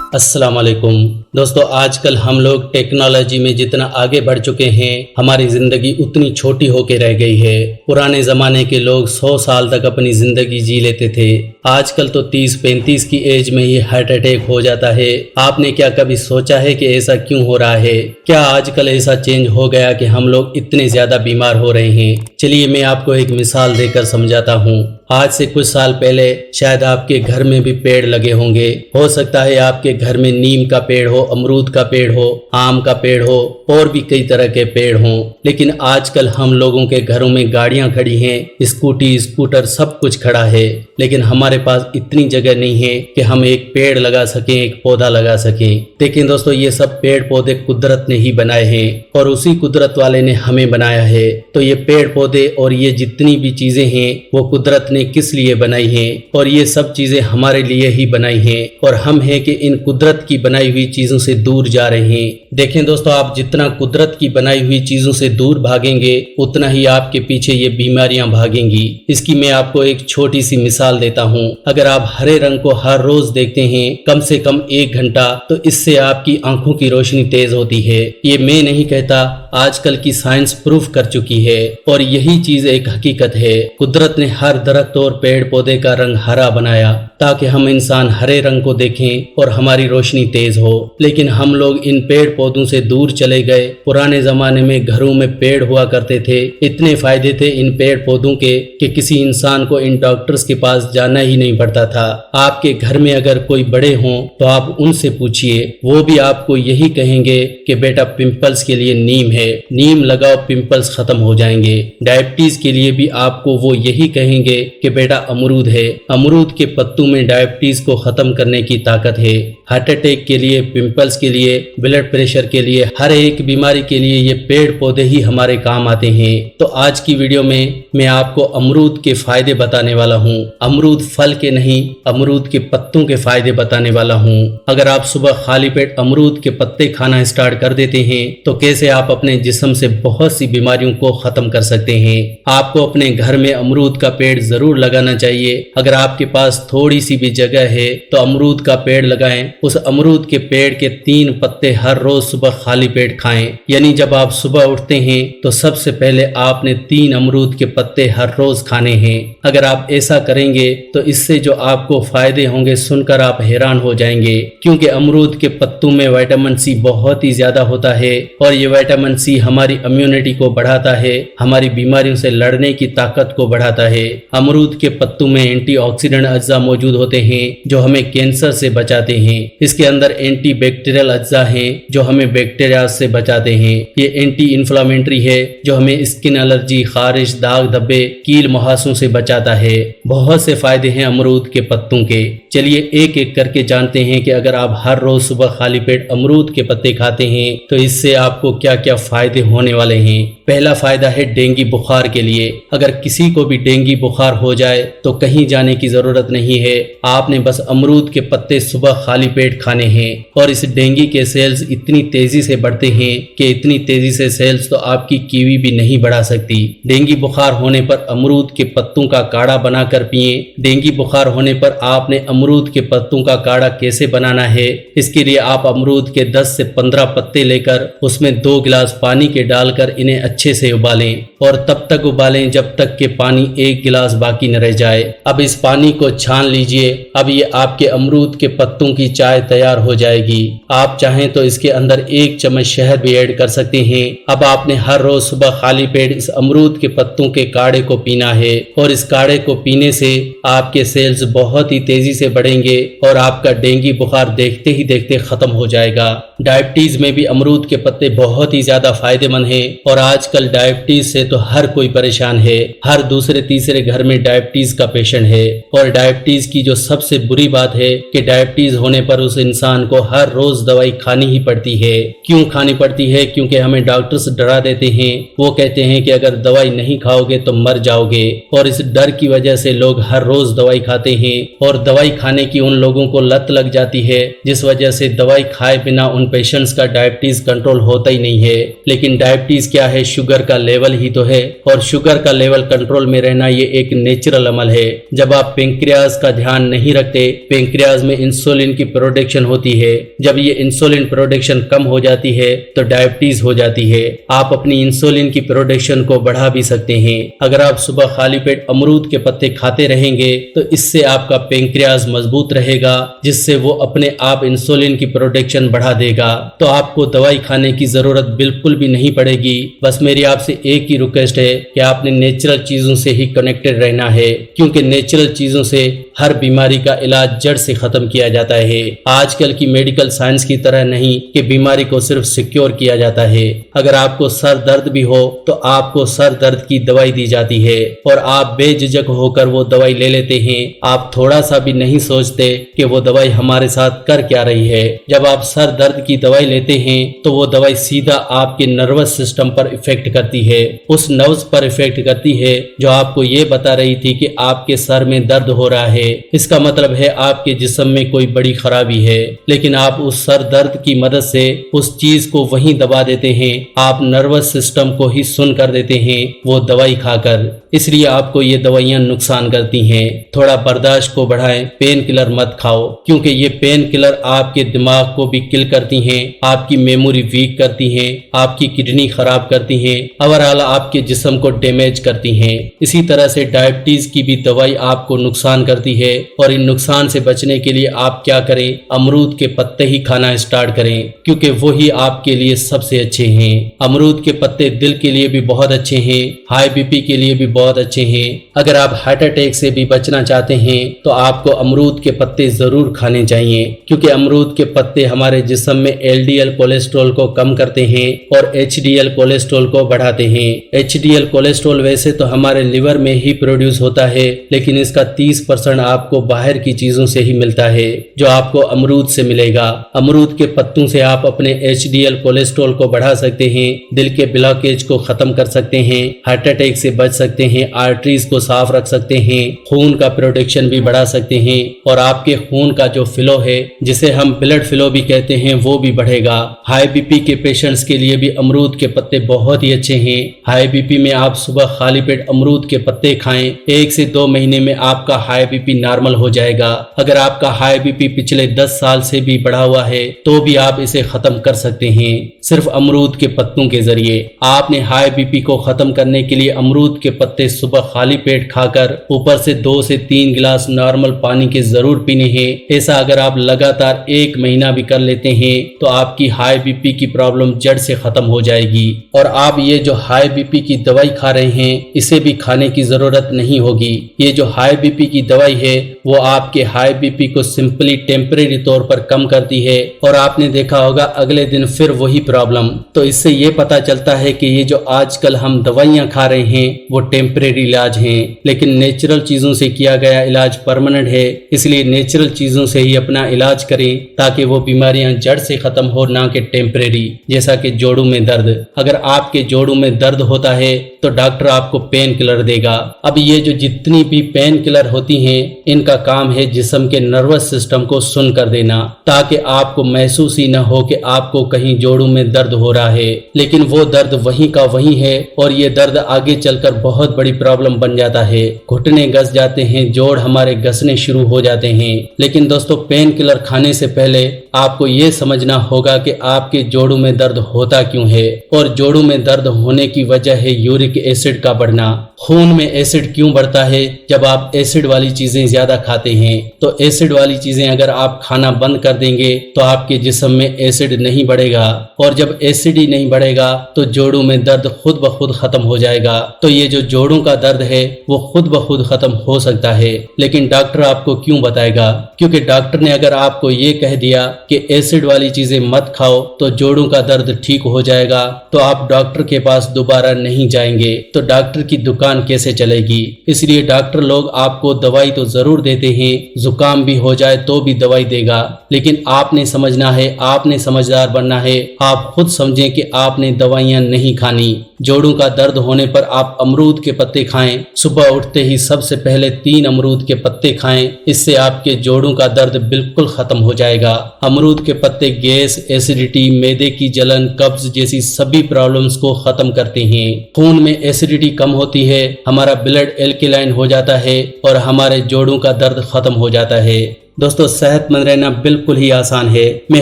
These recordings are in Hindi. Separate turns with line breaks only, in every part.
अस्सलाम वालेकुम दोस्तों, आजकल हम लोग टेक्नोलॉजी में जितना आगे बढ़ चुके हैं, हमारी ज़िंदगी उतनी छोटी होके रह गई है। पुराने ज़माने के लोग 100 साल तक अपनी ज़िंदगी जी लेते थे। आजकल तो 30-35 की एज में ही हार्ट अटैक हो जाता है। आपने क्या कभी सोचा है कि ऐसा क्यों हो रहा है? क्या आजकल ऐसा चेंज हो गया कि हम लोग इतने ज़्यादा बीमार हो रहे हैं? चलिए मैं आपको एक मिसाल देकर समझाता हूँ। आज से कुछ साल पहले शायद आपके घर में भी पेड़ लगे होंगे। हो सकता है आपके घर में नीम का पेड़ हो, अमरूद का पेड़ हो, आम का पेड़ हो और भी कई तरह के पेड़ हों। लेकिन आजकल हम लोगों के घरों में गाड़ियां खड़ी हैं, स्कूटी, स्कूटर सब कुछ खड़ा है, लेकिन हमारे पास इतनी जगह नहीं है कि हम एक पेड़ लगा सकें, एक पौधा लगा सकें। लेकिन दोस्तों, ये सब पेड़ पौधे कुदरत ने ही बनाए हैं और उसी कुदरत वाले ने हमें बनाया है। तो ये पेड़ पौधे और ये जितनी भी चीजें हैं वो कुदरत ने किस लिए बनाई हैं, और ये सब चीजें हमारे लिए ही बनाई हैं, और हम हैं कि इन कुदरत की बनाई हुई चीजों से दूर जा रहे हैं। देखें दोस्तों, आप जितना कुदरत की बनाई हुई चीजों से दूर भागेंगे उतना ही आपके पीछे ये बीमारियां भागेंगी। इसकी मैं आपको एक छोटी सी मिसाल देता हूँ। अगर आप हरे रंग को हर रोज देखते हैं कम से कम 1 घंटा, तो इससे आपकी आंखों की रोशनी तेज होती है। ये मैं नहीं कहता, आजकल की साइंस प्रूफ कर चुकी है, और यही चीज एक हकीकत है। कुदरत ने हर दरख्त और पेड़ पौधे का रंग हरा बनाया ताकि हम इंसान हरे रंग को देखें और हमारी रोशनी तेज हो। लेकिन हम लोग इन पेड़ पौधों से दूर चले गए। पुराने जमाने में घरों में पेड़ हुआ करते थे, इतने फायदे थे इन पेड़ पौधों के कि किसी इंसान को इन डॉक्टर्स के पास जाना ही नहीं पड़ता था। आपके घर में अगर कोई बड़े हों तो आप उनसे पूछिए, वो भी आपको यही कहेंगे कि बेटा पिंपल्स के लिए नीम है, नीम लगाओ, पिंपल्स खत्म हो जाएंगे। डायबिटीज के लिए भी आपको वो यही कहेंगे कि बेटा अमरूद है, अमरूद के पत्तों में डायबिटीज को खत्म करने की ताकत है। हार्ट अटैक के लिए, पिंपल्स के लिए, ब्लड प्रेशर के लिए, हर एक बीमारी के लिए ये पेड़ पौधे ही हमारे काम आते हैं। तो आज की वीडियो में मैं आपको अमरूद के फायदे बताने वाला हूँ। अमरूद फल के नहीं, अमरूद के पत्तों के फायदे बताने वाला हूँ। अगर आप सुबह खाली पेट अमरूद के पत्ते खाना स्टार्ट कर देते हैं तो कैसे आप अपने जिस्म से बहुत सी बीमारियों को खत्म कर सकते हैं। आपको अपने घर में अमरूद का पेड़ जरूर लगाना चाहिए। अगर आपके पास थोड़ी सी भी जगह है तो अमरूद का पेड़ लगाएं। उस अमरूद के पेड़ के 3 पत्ते हर रोज सुबह खाली पेट खाएं। यानी जब आप सुबह उठते हैं तो सबसे पहले आपने 3 अमरूद के पत्ते हर रोज खाने हैं। अगर आप ऐसा करेंगे तो इससे जो आपको फायदे होंगे सुनकर आप हैरान हो जाएंगे, क्योंकि अमरूद के पत्तों में विटामिन सी बहुत ही ज्यादा होता है, और ये विटामिन सी हमारी इम्यूनिटी को बढ़ाता है, हमारी बीमारियों से लड़ने की ताकत को बढ़ाता है। अमरूद के पत्तों में एंटीऑक्सीडेंट अज्जा मौजूद होते हैं जो हमें कैंसर से बचाते हैं। इसके अंदर एंटी बैक्टीरियल अज्जा हैं जो हमें बैक्टीरिया से बचाते हैं। ये एंटी इंफ्लेमेटरी है जो हमें स्किन एलर्जी, खारिश, दाग धब्बे, कील मुहासों से बचाता है। बहुत से फायदे हैं अमरूद के पत्तों के। चलिए एक एक करके जानते हैं कि अगर आप हर रोज सुबह खाली पेट अमरूद के पत्ते खाते हैं तो इससे आपको क्या क्या फायदे होने वाले हैं। पहला फायदा है डेंगू बुखार के लिए। अगर किसी को भी डेंगू बुखार हो जाए तो कहीं जाने की जरूरत नहीं है, आपने बस अमरूद के पत्ते सुबह खाली पेट खाने हैं, और इस डेंगू के सेल्स इतनी तेजी से बढ़ते हैं कि इतनी तेजी से सेल्स तो आपकी कीवी भी नहीं बढ़ा सकती। डेंगू बुखार होने पर अमरूद के पत्तों का काढ़ा बनाकर पिए। डेंगू बुखार होने पर आपने अमरूद के पत्तों का काढ़ा कैसे बनाना है, इसके लिए आप अमरूद के 10 से 15 पत्ते लेकर उसमें 2 गिलास पानी के डालकर इन्हें अच्छे से उबालें, और तब तक उबालें जब तक कि पानी 1 गिलास बाकी न रह जाए। अब इस पानी को छान लीजिए। अब ये आपके अमरूद के पत्तों की चाय तैयार हो जाएगी। आप चाहें तो इसके अंदर 1 चम्मच शहद भी ऐड कर सकते हैं। अब आपने हर रोज सुबह खाली पेट इस अमरूद के पत्तों के काढ़े को पीना है, और इस काढ़े को पीने से आपके सेल्स बहुत ही तेजी से बढ़ेंगे और आपका डेंगू बुखार देखते ही देखते खत्म हो जाएगा। डायबिटीज में भी अमरूद के पत्ते बहुत ही ज्यादा फायदेमंद हैं, और आजकल डायबिटीज से तो हर कोई परेशान है। हर दूसरे तीसरे घर में डायबिटीज का पेशेंट है, और डायबिटीज की जो सबसे बुरी बात है कि डायबिटीज होने पर उस इंसान को हर रोज दवाई खानी ही पड़ती है। क्यों खानी पड़ती है? क्योंकि हमें डॉक्टर्स डरा देते हैं। वो कहते हैं कि अगर दवाई नहीं खाओगे तो मर जाओगे, और इस डर की वजह से लोग हर रोज दवाई खाते हैं, और दवाई खाने की उन लोगों को लत लग जाती है, जिस वजह से दवाई खाए बिना उन पेशेंट्स का डायबिटीज कंट्रोल होता ही नहीं है। लेकिन डायबिटीज क्या है? शुगर का लेवल ही तो है, और शुगर का लेवल कंट्रोल में रहना ये एक नेचुरल अमल है। जब आप पेंक्रियाज का ध्यान नहीं रखते, पेंक्रियाज में इंसुलिन की प्रोडक्शन होती है। जब ये इंसुलिन प्रोडक्शन कम हो जाती है तो डायबिटीज हो जाती है। आप अपनी इंसुलिन की प्रोडक्शन को बढ़ा भी सकते हैं। अगर आप सुबह खाली पेट अमरूद के पत्ते खाते रहेंगे तो इससे आपका पेंक्रियाज मजबूत रहेगा, जिससे वो अपने आप इंसुलिन की प्रोडक्शन बढ़ा देगा। तो आपको दवाई खाने की जरूरत बिल्कुल भी नहीं पड़ेगी। बस मेरी आपसे एक ही रिक्वेस्ट है कि आपने नेचुरल चीजों से ही कनेक्टेड रहना है, क्योंकि नेचुरल चीजों से हर बीमारी का इलाज जड़ से खत्म किया जाता है। आजकल की मेडिकल साइंस की तरह नहीं कि बीमारी को सिर्फ सिक्योर किया जाता है। अगर आपको सर दर्द भी हो तो आपको सर दर्द की दवाई दी जाती है और आप बेझिझक होकर वो दवाई ले लेते हैं। आप थोड़ा सा भी नहीं सोचते कि वो दवाई हमारे साथ कर क्या रही है। जब आप सर दर्द की दवाई लेते हैं तो वो दवाई सीधा आपके नर्वस सिस्टम पर इफेक्ट करती है, उस नर्व्स पर इफेक्ट करती है जो आपको ये बता रही थी कि आपके सर में दर्द हो रहा है। इसका मतलब है आपके जिस्म में कोई बड़ी खराबी है, लेकिन आप उस सर दर्द की मदद से उस चीज को वहीं दबा देते हैं। आप नर्वस सिस्टम को ही सुन कर देते हैं वो दवाई खाकर। इसलिए आपको ये दवाइयां नुकसान करती हैं। थोड़ा बर्दाश्त को बढ़ाएं, पेन किलर मत खाओ, क्योंकि ये पेन किलर आपके दिमाग को भी किल करती हैं, आपकी मेमोरी वीक करती हैं, आपकी किडनी खराब करती हैं, ओवरऑल आपके जिस्म को डैमेज करती हैं। इसी तरह से डायबिटीज की भी दवाई आपको नुकसान करती है, और इन नुकसान से बचने के लिए आप क्या करें, अमरूद के पत्ते ही खाना स्टार्ट करें, क्योंकि वही आपके लिए सबसे अच्छे हैं। अमरूद के पत्ते दिल के लिए भी बहुत अच्छे हैं, हाई बीपी के लिए भी बहुत अच्छे हैं। अगर आप हार्ट अटैक से भी बचना चाहते हैं तो आपको अमरूद के पत्ते जरूर खाने चाहिए, क्योंकि अमरूद के पत्ते हमारे जिस्म में एलडीएल कोलेस्ट्रॉल को कम करते हैं और एचडीएल कोलेस्ट्रॉल को बढ़ाते हैं। एचडीएल कोलेस्ट्रॉल वैसे तो हमारे लिवर में ही प्रोड्यूस होता है, लेकिन इसका 30% आपको बाहर की चीजों से ही मिलता है, जो आपको अमरूद से मिलेगा। अमरूद के पत्तों से आप अपने एचडीएल कोलेस्ट्रॉल को बढ़ा सकते हैं, दिल के ब्लॉकेज को खत्म कर सकते हैं, हार्ट अटैक से बच सकते हैं, आर्टरीज को साफ रख सकते हैं, खून का प्रोडक्शन भी बढ़ा सकते हैं, और आपके खून का जो फ्लो है, जिसे हम ब्लड फ्लो भी कहते हैं, वो भी बढ़ेगा। हाई बीपी के पेशेंट्स के लिए भी अमरूद के पत्ते बहुत ही अच्छे हैं। हाई बीपी में आप सुबह खाली पेट अमरूद के पत्ते खाएं, 1 से 2 महीने में आपका हाई बीपी नॉर्मल हो जाएगा। अगर आपका हाई बीपी पिछले 10 साल से भी बढ़ा हुआ है तो भी आप इसे खत्म कर सकते हैं, सिर्फ अमरूद के पत्तों के जरिए। आपने हाई बीपी को खत्म करने के लिए अमरूद के पत्ते सुबह खाली पेट खाकर ऊपर से 2 से 3 गिलास नॉर्मल पानी के जरूर पीने हैं। ऐसा अगर आप लगातार 1 महीना भी कर लेते हैं तो आपकी हाई बीपी की प्रॉब्लम जड़ से खत्म हो जाएगी। और आप ये जो हाई बीपी की दवाई खा रहे हैं, इसे भी खाने की जरूरत नहीं होगी। ये जो हाई बीपी की दवाई है वो आपके हाई बीपी को सिंपली टेम्परेरी तौर पर कम करती है, और आपने देखा होगा अगले दिन फिर वही प्रॉब्लम। तो इससे ये पता चलता है कि ये जो आजकल हम दवाइयां खा रहे हैं वो टेम्परेरी इलाज हैं, लेकिन नेचुरल चीजों से किया गया इलाज परमानेंट है। इसलिए नेचुरल चीजों से ही अपना इलाज करें ताकि वो बीमारियां जड़ से खत्म हो, ना कि टेम्परेरी। जैसा कि जोड़ों में दर्द, अगर आपके जोड़ों में दर्द होता है तो डॉक्टर आपको पेन किलर देगा। अब ये जो जितनी भी पेन किलर होती हैं, इनका काम है जिस्म के नर्वस सिस्टम को सुन कर देना, ताकि आपको महसूस ही न हो कि आपको कहीं जोड़ों में दर्द हो रहा है, लेकिन वो दर्द वहीं का वहीं है, और ये दर्द आगे चलकर बहुत बड़ी प्रॉब्लम बन जाता है। घुटने घस जाते हैं, जोड़ हमारे घसने शुरू हो जाते हैं। लेकिन दोस्तों, पेन किलर खाने से पहले आपको ये समझना होगा कि आपके जोड़ों में दर्द होता क्यों है, और जोड़ों में दर्द होने की वजह है यूरिक एसिड का बढ़ना। खून में एसिड क्यों बढ़ता है? जब आप एसिड वाली चीजें ज्यादा खाते हैं। तो एसिड वाली चीजें अगर आप खाना बंद कर देंगे तो आपके जिस्म में एसिड नहीं बढ़ेगा, और जब एसिड ही नहीं बढ़ेगा तो जोड़ों में दर्द खुद ब खुद खत्म हो जाएगा। तो ये जो जोड़ों का दर्द है वो खुद ब खुद खत्म हो सकता है, लेकिन डॉक्टर आपको क्यों बताएगा? क्योंकि डॉक्टर ने अगर आपको ये कह दिया कि एसिड वाली चीजें मत खाओ तो जोड़ों का दर्द ठीक हो जाएगा, तो आप डॉक्टर के पास दोबारा नहीं जाएंगे, तो डॉक्टर की दुकान कैसे चलेगी? इसलिए डॉक्टर लोग आपको दवाई तो जरूर देते हैं, जुकाम भी हो जाए तो भी दवाई देगा, लेकिन आपने समझना है, आपने समझदार बनना है। आप खुद समझें कि आपने दवाइयां नहीं खानी। जोड़ों का दर्द होने पर आप अमरूद के पत्ते खाएं। सुबह उठते ही सबसे पहले 3 अमरूद के पत्ते खाएं। इससे आपके जोड़ों का दर्द बिल्कुल खत्म हो जाएगा। अमरूद के पत्ते गैस, एसिडिटी, मैदे की जलन, कब्ज जैसी सभी प्रॉब्लम्स को खत्म करते हैं। खून में एसिडिटी कम होती है, हमारा ब्लड एल्केलाइन हो जाता है और हमारे जोड़ों का दर्द खत्म हो जाता है। दोस्तों, सेहतमंद रहना बिल्कुल ही आसान है। मैं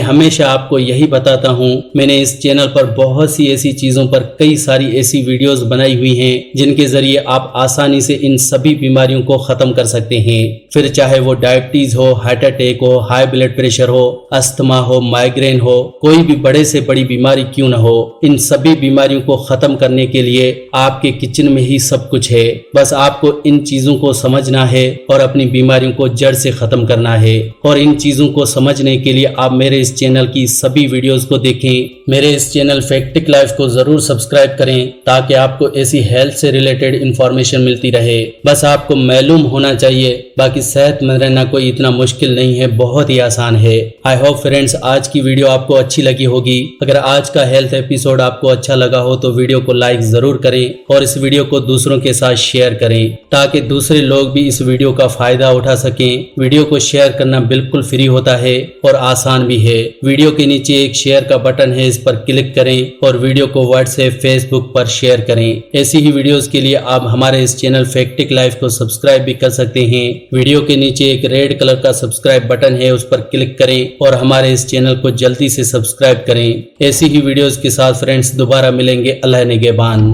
हमेशा आपको यही बताता हूँ। मैंने इस चैनल पर बहुत सी ऐसी चीजों पर कई सारी ऐसी वीडियोस बनाई हुई हैं जिनके जरिए आप आसानी से इन सभी बीमारियों को खत्म कर सकते हैं। फिर चाहे वो डायबिटीज हो, हार्ट अटैक हो, हाई ब्लड प्रेशर हो, अस्थमा हो, माइग्रेन हो, कोई भी बड़े से बड़ी बीमारी क्यों न हो, इन सभी बीमारियों को खत्म करने के लिए आपके किचन में ही सब कुछ है। बस आपको इन चीजों को समझना है और अपनी बीमारियों को जड़ से खत्म करना है। और इन चीजों को समझने के लिए आप मेरे इस चैनल की सभी वीडियोस को देखें। मेरे इस चैनल फैक्टिक लाइफ को जरूर सब्सक्राइब करें ताकि आपको ऐसी हेल्थ से रिलेटेड इंफॉर्मेशन मिलती रहे। बस आपको मालूम होना चाहिए, बाकी सेहतमंद रहना कोई इतना मुश्किल नहीं है, बहुत ही आसान है। आई होप फ्रेंड्स आज की वीडियो आपको अच्छी लगी होगी। अगर आज का हेल्थ एपिसोड आपको अच्छा लगा हो तो वीडियो को लाइक जरूर करें और इस वीडियो को दूसरों के साथ शेयर करें ताकि दूसरे लोग भी इस वीडियो का फायदा उठा सकें। वीडियो को शेयर करना बिल्कुल फ्री होता है और आसान भी है। वीडियो के नीचे एक शेयर का बटन है, इस पर क्लिक करें और वीडियो को व्हाट्सएप, फेसबुक पर शेयर करें। ऐसी ही वीडियोस के लिए आप हमारे इस चैनल फैक्टिक लाइफ को सब्सक्राइब भी कर सकते हैं। वीडियो के नीचे एक रेड कलर का सब्सक्राइब बटन है, उस पर क्लिक करें और हमारे इस चैनल को जल्दी से सब्सक्राइब करें। ऐसी ही वीडियोस के साथ फ्रेंड्स दोबारा मिलेंगे। अल्लाह निगहबान।